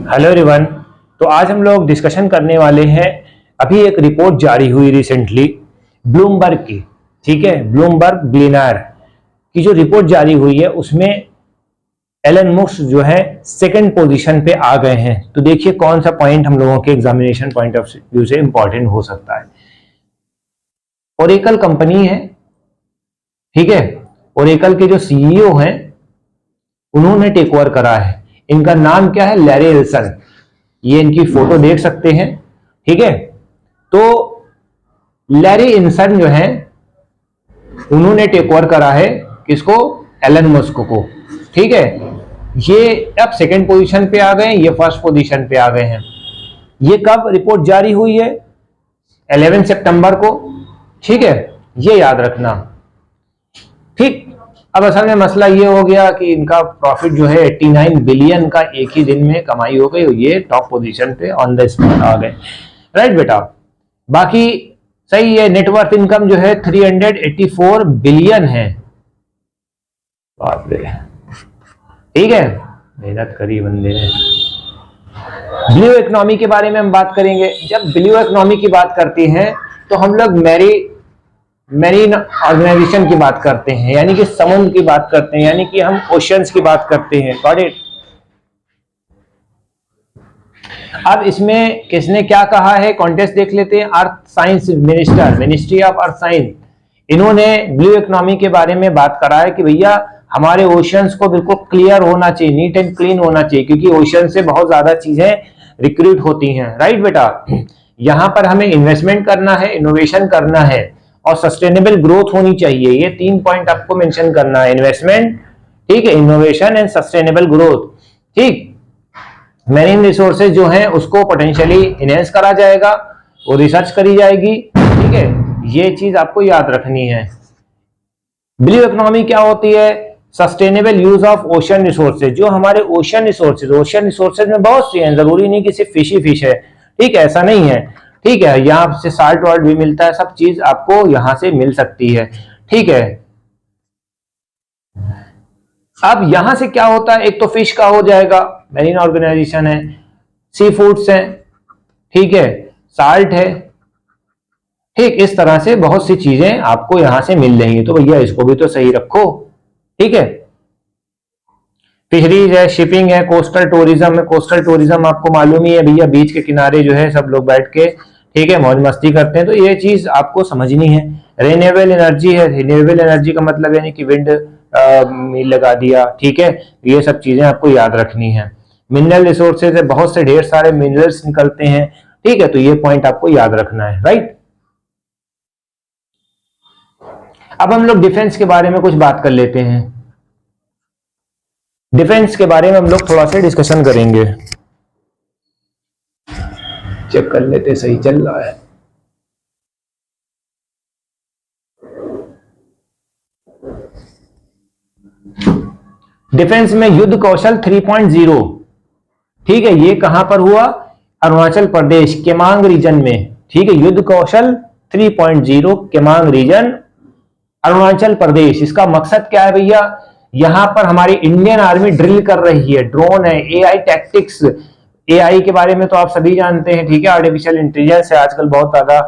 Hello everyone. तो आज हम लोग डिस्कशन करने वाले हैं, अभी एक रिपोर्ट जारी हुई रिसेंटली ब्लूमबर्ग की, ठीक है, ब्लूमबर्ग बिलियनियर की जो रिपोर्ट जारी हुई है उसमें एलन मस्क जो है सेकंड पोजीशन पे आ गए हैं। तो देखिए कौन सा पॉइंट हम लोगों के एग्जामिनेशन पॉइंट ऑफ व्यू से इंपॉर्टेंट हो सकता है। ओरेकल कंपनी है, ठीक है, ओरेकल के जो सीईओ हैं उन्होंने टेक ओवर करा है। इनका नाम क्या है? लैरी एल्सन। ये इनकी फोटो देख सकते हैं, ठीक है। तो लैरी एल्सन जो है उन्होंने टेक ओवर करा है किसको? एलन मस्क को, ठीक है। ये अब सेकंड पोजीशन पे आ गए, ये फर्स्ट पोजीशन पे आ गए हैं। ये कब रिपोर्ट जारी हुई है? 11 सितंबर को, ठीक है, ये याद रखना, ठीक। अब असल में मसला ये हो गया कि इनका प्रॉफिट जो है 89 बिलियन का एक ही दिन में कमाई हो गई, ये टॉप पोजीशन पे ऑन द स्पॉट आ गए, राइट बेटा। बाकी सही है, नेटवर्थ इनकम जो है 384 बिलियन है, बाप रे, ठीक है, मेहनत करी बंदे ने। ब्लू इकोनॉमी के बारे में हम बात करेंगे। जब ब्लू इकोनॉमी की बात करते हैं तो हम लोग मैरीन ऑर्गेनाइजेशन की बात करते हैं, यानी कि समुद्र की बात करते हैं, यानी कि हम ओशियंस की बात करते हैं, गॉट इट। अब इसमें किसने क्या कहा है, कॉन्टेक्स्ट देख लेते हैं। Earth science minister, ministry of earth science, इन्होंने ब्लू इकोनॉमी के बारे में बात करा है कि भैया हमारे ओशियंस को बिल्कुल क्लियर होना चाहिए, नीट एंड क्लीन होना चाहिए, क्योंकि ओशियन से बहुत ज्यादा चीजें रिक्रूट होती हैं, राइट बेटा। यहां पर हमें इन्वेस्टमेंट करना है, इनोवेशन करना है और सस्टेनेबल ग्रोथ होनी चाहिए। ये 3 पॉइंट आपको मेंशन करना है, इन्वेस्टमेंट, ठीक है, इनोवेशन एंड सस्टेनेबल ग्रोथ, ठीक। मैरीन रिसोर्सेज जो है उसको पोटेंशियली इनहेंस करा जाएगा, वो रिसर्च करी जाएगी, ठीक है, ये चीज आपको याद रखनी है। ब्लू इकोनॉमी क्या होती है? Sustainable use of ocean resources. जो हमारे ओशन रिसोर्सेज में बहुत सी हैं, जरूरी नहीं कि सिर्फ फिश ही फिश है, ठीक है, ऐसा नहीं है, ठीक है, यहाँ से साल्ट वाल्ट भी मिलता है, सब चीज आपको यहां से मिल सकती है, ठीक है। अब यहां से क्या होता है, एक तो फिश का हो जाएगा, मैरीन ऑर्गेनाइजेशन है, सी फूड्स है, ठीक है, साल्ट है, ठीक। इस तरह से बहुत सी चीजें आपको यहां से मिल रही है, तो भैया इसको भी तो सही रखो, ठीक है। फिशरीज है, शिपिंग है, कोस्टल टूरिज्म है। कोस्टल टूरिज्म आपको मालूम ही है भैया, बीच के किनारे जो है सब लोग बैठ के, ठीक है, मौज मस्ती करते हैं, तो ये चीज आपको समझनी है। रिन्यूएबल एनर्जी है, रिन्यूएबल एनर्जी का मतलब यानी कि विंड मिल लगा दिया, ठीक है, ये सब चीजें आपको याद रखनी है। मिनरल रिसोर्सेज है, बहुत से ढेर सारे मिनरल्स निकलते हैं, ठीक है, तो ये पॉइंट आपको याद रखना है, राइट। अब हम लोग डिफेंस के बारे में कुछ बात कर लेते हैं। डिफेंस के बारे में हम लोग थोड़ा सा डिस्कशन करेंगे, चेक कर लेते सही चल रहा है। डिफेंस में युद्ध कौशल 3.0, ठीक है, ये कहां पर हुआ? अरुणाचल प्रदेश केमांग रीजन में, ठीक है, युद्ध कौशल 3.0 केमांग रीजन, अरुणाचल प्रदेश। इसका मकसद क्या है भैया? यहां पर हमारी इंडियन आर्मी ड्रिल कर रही है, ड्रोन है, एआई टैक्टिक्स, एआई के बारे में तो आप सभी जानते हैं, ठीक है, आर्टिफिशियल इंटेलिजेंस है, आजकल बहुत ज्यादा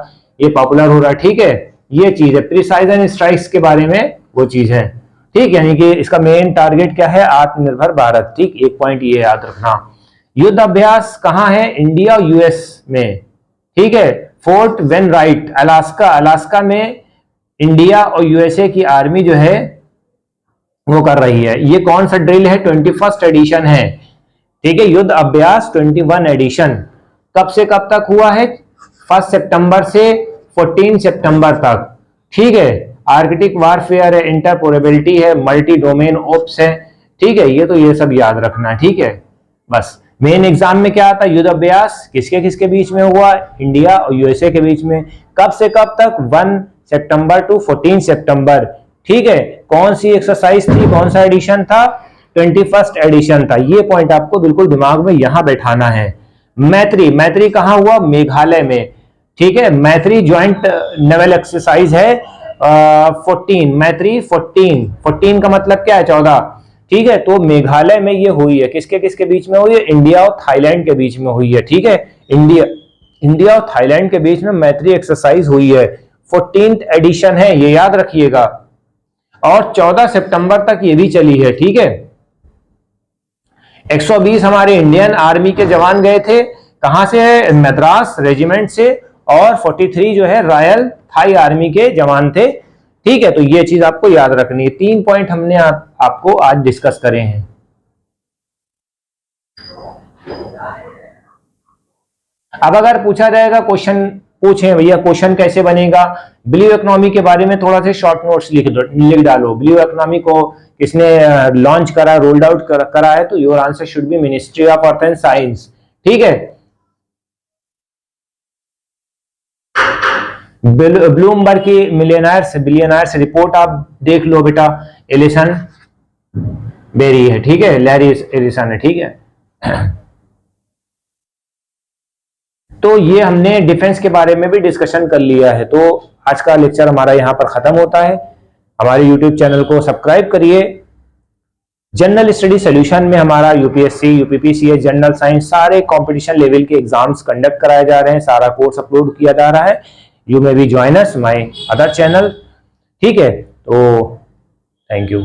ये पॉपुलर हो रहा है, ठीक है, ये चीज है। प्रिसाइजन स्ट्राइक्स के बारे में वो चीज है, ठीक, यानी कि इसका मेन टारगेट क्या है? आत्मनिर्भर भारत, ठीक, एक पॉइंट ये याद रखना। युद्ध अभ्यास कहां है? इंडिया और यूएस में, ठीक है, फोर्ट वेनराइट अलास्का, अलास्का में इंडिया और यूएसए की आर्मी जो है वो कर रही है। ये कौन सा ड्रिल है? 21st एडिशन है, ठीक है, युद्ध अभ्यास 21 एडिशन। कब से कब तक हुआ है? 1 सितंबर से 14 सितंबर तक, ठीक है। आर्कटिक वारफेयर है, इंटरपोरेबिलिटी है, मल्टी डोमेन ओप्स है, ठीक है, ये तो ये सब याद रखना, ठीक है। बस मेन एग्जाम में क्या आता है? युद्ध अभ्यास किसके किसके बीच में हुआ? इंडिया और यूएसए के बीच में। कब से कब तक? 1 सितंबर टू 14 सितंबर, ठीक है। कौन सी एक्सरसाइज थी, कौन सा एडिशन था? 21st एडिशन था। ये पॉइंट आपको बिल्कुल दिमाग में यहां बैठाना है। मैत्री, मैत्री कहां हुआ? मेघालय में, ठीक है। मैत्री ज्वाइंट नेवल एक्सरसाइज है 14, मैत्री 14 का मतलब क्या है? 14, ठीक है। तो मेघालय में ये हुई है, किसके किसके बीच में हुई है? इंडिया और थाईलैंड के बीच में हुई है। ठीक है, इंडिया और थाईलैंड के बीच में मैत्री एक्सरसाइज हुई है। 14th एडिशन है, ये याद रखिएगा, और 14 सितंबर तक ये भी चली है। ठीक है, 120 हमारे इंडियन आर्मी के जवान गए थे, कहां से है? मद्रास रेजिमेंट से, और 43 जो है रॉयल थाई आर्मी के जवान थे। ठीक है, तो ये चीज आपको याद रखनी है। 3 पॉइंट हमने आपको आज डिस्कस करे हैं। अब अगर पूछा जाएगा, क्वेश्चन पूछें भैया क्वेश्चन कैसे बनेगा, ब्लू इकोनॉमी के बारे में थोड़ा सा शॉर्ट नोट्स लिख डालो। ब्लू इकोनॉमी को किसने लॉन्च करा, रोल्ड आउट करा है? तो your answer should be ministry of earth and science. ठीक है, ब्लूमबर्ग की बिलियनर्स रिपोर्ट आप देख लो बेटा, एलिसन बेरी है। ठीक है, लैरी एलिसन है। ठीक है, तो ये हमने डिफेंस के बारे में भी डिस्कशन कर लिया है। तो आज का लेक्चर हमारा यहां पर खत्म होता है। हमारे यूट्यूब चैनल को सब्सक्राइब करिए। जनरल स्टडी सॉल्यूशन में हमारा यूपीएससी, यूपीपीसीएस, जनरल साइंस सारे कंपटीशन लेवल के एग्जाम्स कंडक्ट कराए जा रहे हैं, सारा कोर्स अपलोड किया जा रहा है। You may be join us my other channel. ठीक है, तो थैंक यू।